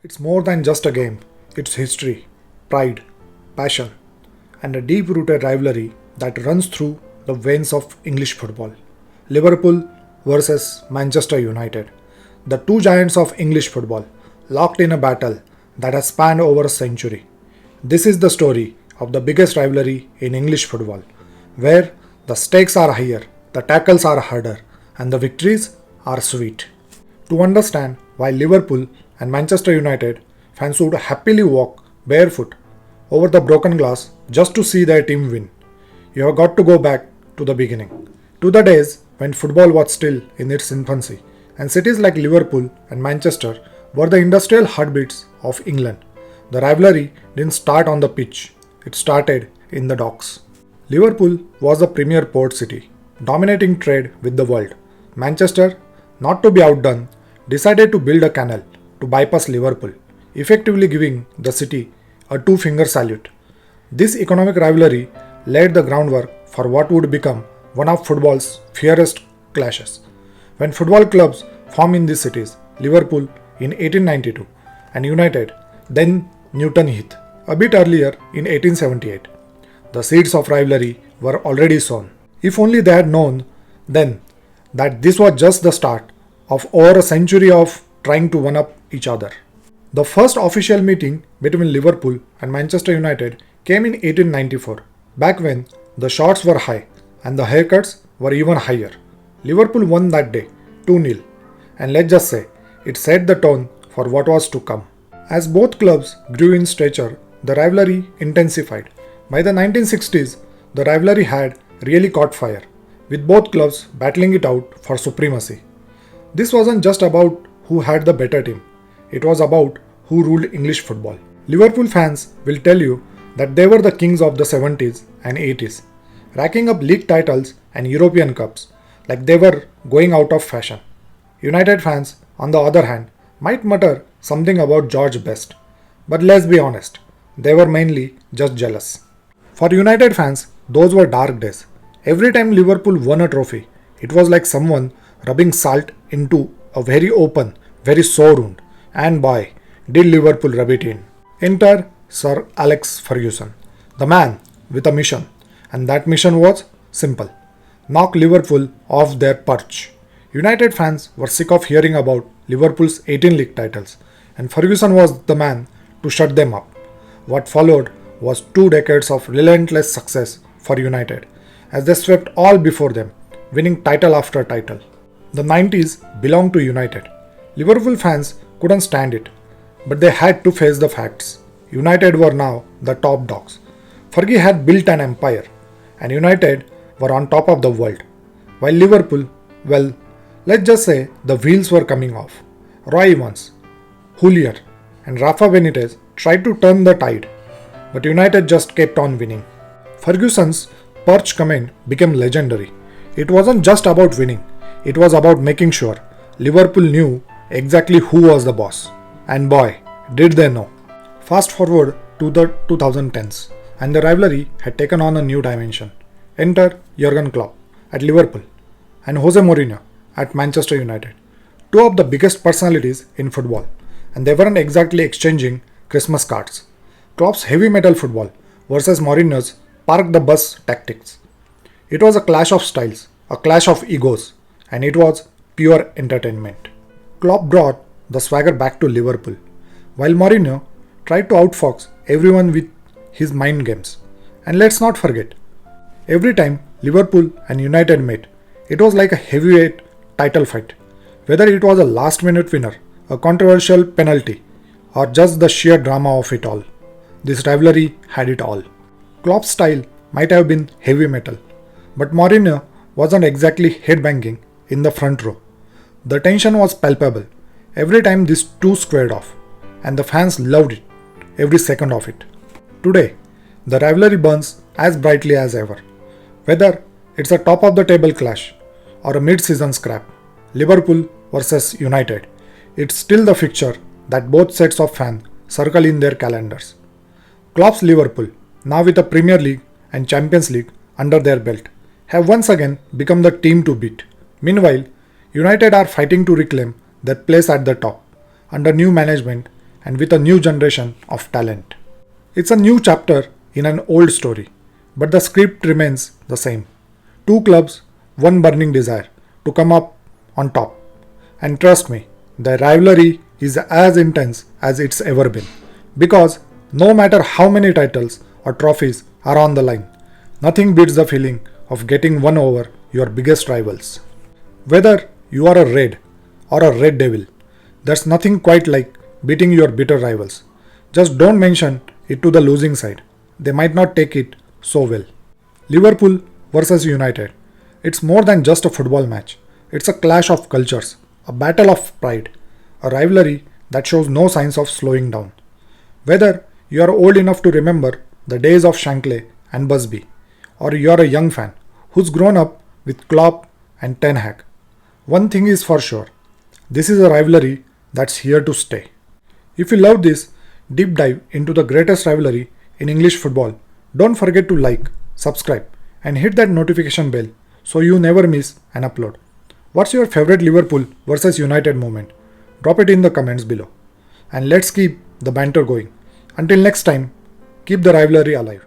It's more than just a game. It's history, pride, passion, and a deep-rooted rivalry that runs through the veins of English football. Liverpool versus Manchester United. The two giants of English football, locked in a battle that has spanned over a century. This is the story of the biggest rivalry in English football, where the stakes are higher, the tackles are harder, and the victories are sweet. To understand why Liverpool and Manchester United fans would happily walk barefoot over the broken glass just to see their team win, you have got to go back to the beginning, to the days when football was still in its infancy, and cities like Liverpool and Manchester were the industrial heartbeats of England. The rivalry didn't start on the pitch, it started in the docks. Liverpool was the premier port city, dominating trade with the world. Manchester, not to be outdone, decided to build a canal to bypass Liverpool, effectively giving the city a two-finger salute. This economic rivalry laid the groundwork for what would become one of football's fiercest clashes. When football clubs formed in these cities, Liverpool in 1892 and United, then Newton Heath, a bit earlier in 1878, the seeds of rivalry were already sown. If only they had known then that this was just the start of over a century of trying to one-up each other. The first official meeting between Liverpool and Manchester United came in 1894, back when the shots were high and the haircuts were even higher. Liverpool won that day 2-0, and let's just say it set the tone for what was to come. As both clubs grew in stature, the rivalry intensified. By the 1960s, the rivalry had really caught fire, with both clubs battling it out for supremacy. This wasn't just about who had the better team, it was about who ruled English football. Liverpool fans will tell you that they were the kings of the 70s and 80s, racking up league titles and European Cups like they were going out of fashion. United fans, on the other hand, might mutter something about George Best, but let's be honest, they were mainly just jealous. For United fans, those were dark days. Every time Liverpool won a trophy, it was like someone rubbing salt into a very open, very sore wound. And boy, did Liverpool rub it in. Enter Sir Alex Ferguson, the man with a mission. And that mission was simple: knock Liverpool off their perch. United fans were sick of hearing about Liverpool's 18 league titles, and Ferguson was the man to shut them up. What followed was 2 decades of relentless success for United, as they swept all before them, winning title after title. The 90s belonged to United. Liverpool fans couldn't stand it, but they had to face the facts. United were now the top dogs. Fergie had built an empire, and United were on top of the world. While Liverpool, well, let's just say the wheels were coming off. Roy Evans, Julier, and Rafa Benitez tried to turn the tide, but United just kept on winning. Ferguson's perch comment became legendary. It wasn't just about winning, it was about making sure Liverpool knew exactly who was the boss. And boy, did they know. Fast forward to the 2010s, and the rivalry had taken on a new dimension. Enter Jürgen Klopp at Liverpool and Jose Mourinho at Manchester United, two of the biggest personalities in football, and they weren't exactly exchanging Christmas cards. Klopp's heavy metal football versus Mourinho's park the bus tactics. It was a clash of styles, a clash of egos, and it was pure entertainment. Klopp brought the swagger back to Liverpool, while Mourinho tried to outfox everyone with his mind games. And let's not forget, every time Liverpool and United met, it was like a heavyweight title fight. Whether it was a last-minute winner, a controversial penalty, or just the sheer drama of it all, this rivalry had it all. Klopp's style might have been heavy metal, but Mourinho wasn't exactly headbanging in the front row. The tension was palpable every time these two squared off, and the fans loved it, every second of it. Today, the rivalry burns as brightly as ever. Whether it's a top-of-the-table clash or a mid-season scrap, Liverpool versus United, it's still the fixture that both sets of fans circle in their calendars. Klopp's Liverpool, now with a Premier League and Champions League under their belt, have once again become the team to beat. Meanwhile, United are fighting to reclaim their place at the top under new management and with a new generation of talent. It's a new chapter in an old story, but the script remains the same. Two clubs, one burning desire to come up on top. And trust me, the rivalry is as intense as it's ever been. Because no matter how many titles or trophies are on the line, nothing beats the feeling of getting one over your biggest rivals. Whether you are a Red or a Red Devil, there's nothing quite like beating your bitter rivals. Just don't mention it to the losing side. They might not take it so well. Liverpool versus United. It's more than just a football match. It's a clash of cultures, a battle of pride, a rivalry that shows no signs of slowing down. Whether you are old enough to remember the days of Shankly and Busby, or you are a young fan who's grown up with Klopp and Ten Hag, one thing is for sure, this is a rivalry that's here to stay. If you love this deep dive into the greatest rivalry in English football, don't forget to like, subscribe, and hit that notification bell so you never miss an upload. What's your favorite Liverpool versus United moment? Drop it in the comments below. And let's keep the banter going. Until next time, keep the rivalry alive.